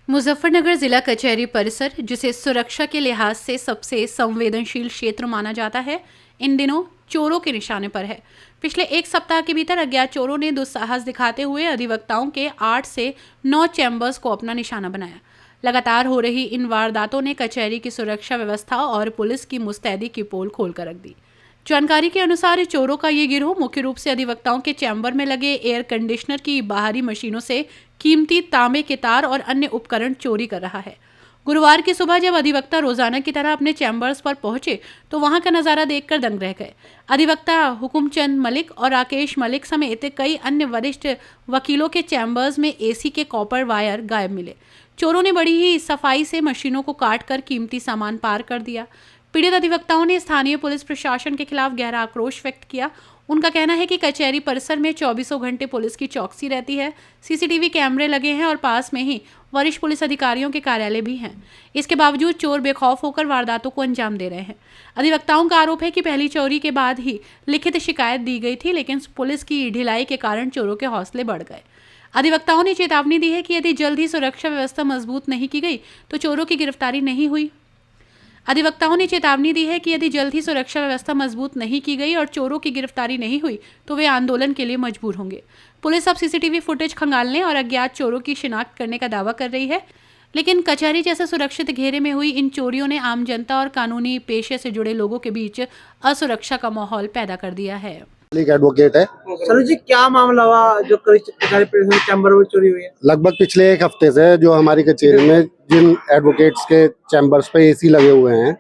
मुजफ्फरनगर जिला कचहरी परिसर, जिसे सुरक्षा के लिहाज से सबसे संवेदनशील क्षेत्र माना जाता है, इन दिनों चोरों के निशाने पर है। पिछले एक सप्ताह के भीतर अज्ञात चोरों ने दुस्साहस दिखाते हुए अधिवक्ताओं के 8 से 9 चैम्बर्स को अपना निशाना बनाया। लगातार हो रही इन वारदातों ने कचहरी की सुरक्षा व्यवस्था और पुलिस की मुस्तैदी की पोल खोलकर रख दी। जानकारी के अनुसार चोरों का ये गिरोह मुख्य रूप से अधिवक्ताओं के चैम्बर में लगे एयर कंडीशनर की बाहरी मशीनों से कीमती तांबे के तार और अन्य उपकरण चोरी कर रहा है। गुरुवार की सुबह जब अधिवक्ता रोजाना की तरह अपने चैम्बर्स पर पहुंचे तो वहां का नजारा देखकर दंग रह गए। अधिवक्ता हुकुमचंद मलिक और राकेश मलिक समेत कई अन्य वरिष्ठ वकीलों के चैम्बर्स में एसी के कॉपर वायर गायब मिले। चोरों ने बड़ी ही सफाई से मशीनों को काटकर कीमती सामान पार कर दिया। पीड़ित अधिवक्ताओं ने स्थानीय पुलिस प्रशासन के खिलाफ गहरा आक्रोश व्यक्त किया। उनका कहना है कि कचहरी परिसर में 24 घंटे पुलिस की चौकसी रहती है, सीसीटीवी कैमरे लगे हैं और पास में ही वरिष्ठ पुलिस अधिकारियों के कार्यालय भी हैं। इसके बावजूद चोर बेखौफ होकर वारदातों को अंजाम दे रहे हैं। अधिवक्ताओं का आरोप है कि पहली चोरी के बाद ही लिखित शिकायत दी गई थी, लेकिन पुलिस की ढिलाई के कारण चोरों के हौसले बढ़ गए। अधिवक्ताओं ने चेतावनी दी है कि यदि जल्द ही सुरक्षा व्यवस्था मजबूत नहीं की गई तो चोरों की गिरफ्तारी नहीं हुई। अधिवक्ताओं ने चेतावनी दी है कि यदि जल्द ही सुरक्षा व्यवस्था मजबूत नहीं की गई और चोरों की गिरफ्तारी नहीं हुई तो वे आंदोलन के लिए मजबूर होंगे। पुलिस अब सीसीटीवी फुटेज खंगालने और अज्ञात चोरों की शिनाख्त करने का दावा कर रही है, लेकिन कचहरी जैसे सुरक्षित घेरे में हुई इन चोरियों ने आम जनता और कानूनी पेशे से जुड़े लोगों के बीच असुरक्षा का माहौल पैदा कर दिया है। एक एडवोकेट है। सर जी, क्या मामला हुआ जो कचहरी परिसर चैम्बर में चोरी हुई है? लगभग पिछले एक हफ्ते से जो हमारी कचहरी में जिन एडवोकेट्स के चैम्बर्स पे एसी लगे हुए हैं,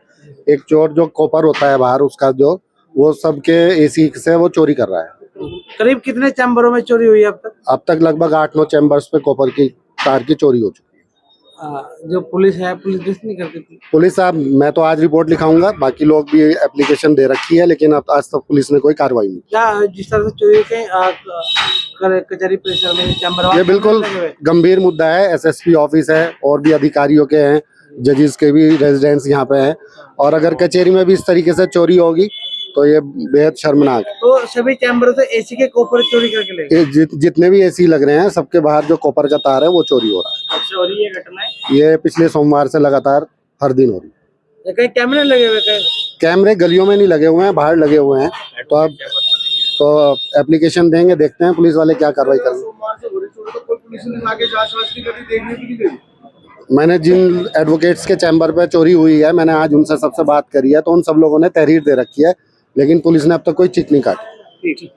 एक चोर जो कॉपर होता है बाहर उसका जो वो सबके एसी से वो चोरी कर रहा है। करीब कितने चैम्बरों में चोरी हुई है अब तक? अब तक लगभग 8-9 चैम्बर्स पे कॉपर की तार की चोरी हो चुकी है। जो पुलिस है, पुलिस गश्त नहीं करती थी? पुलिस साहब, मैं तो आज रिपोर्ट लिखाऊंगा, बाकी लोग भी एप्लीकेशन दे रखी है, लेकिन अब आज तक पुलिस ने कोई कार्रवाई नहीं। क्या जिस तरह से चोरी के कचहरी परिसर में चैम्बर, ये बिल्कुल गंभीर मुद्दा है। एसएसपी ऑफिस है और भी अधिकारियों के हैं, जजेस के भी रेजिडेंस यहाँ पे हैं, और अगर कचहरी में भी इस तरीके से चोरी होगी तो ये बेहद शर्मनाक है। तो सभी चैम्बर से एसी के कॉपर चोरी करके ले गए? जितने भी एसी लग रहे हैं सबके बाहर जो कॉपर का तार है वो चोरी हो रहा है। अच्छा, और ये घटना है ये पिछले सोमवार से लगातार हर दिन हो रही है। कहीं कैमरे लगे हुए? कहीं कैमरे गलियों में नहीं लगे हुए हैं, बाहर लगे हुए हैं। तो अब तो एप्लीकेशन देंगे, देखते हैं पुलिस वाले क्या कार्रवाई करेंगे। मैंने जिन एडवोकेट्स के चैम्बर पे चोरी हुई है, मैंने आज उनसे सबसे बात करी है, तो उन सब लोगों ने तहरीर दे रखी है, लेकिन पुलिस ने अब तक कोई चिट नहीं काटी।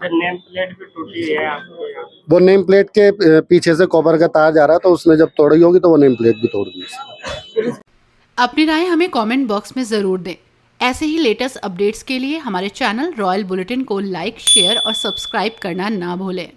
नेम प्लेट भी टूटी है आपके? वो नेम प्लेट के पीछे से कॉपर का तार जा रहा था, उसने जब तोड़ी होगी तो वो नेम प्लेट भी तोड़ दी। अपनी राय हमें कमेंट बॉक्स में ज़रूर दें। ऐसे ही लेटेस्ट अपडेट्स के लिए हमारे चैनल रॉयल बुलेटिन को लाइक, शेयर और सब्सक्राइब करना ना भूलें।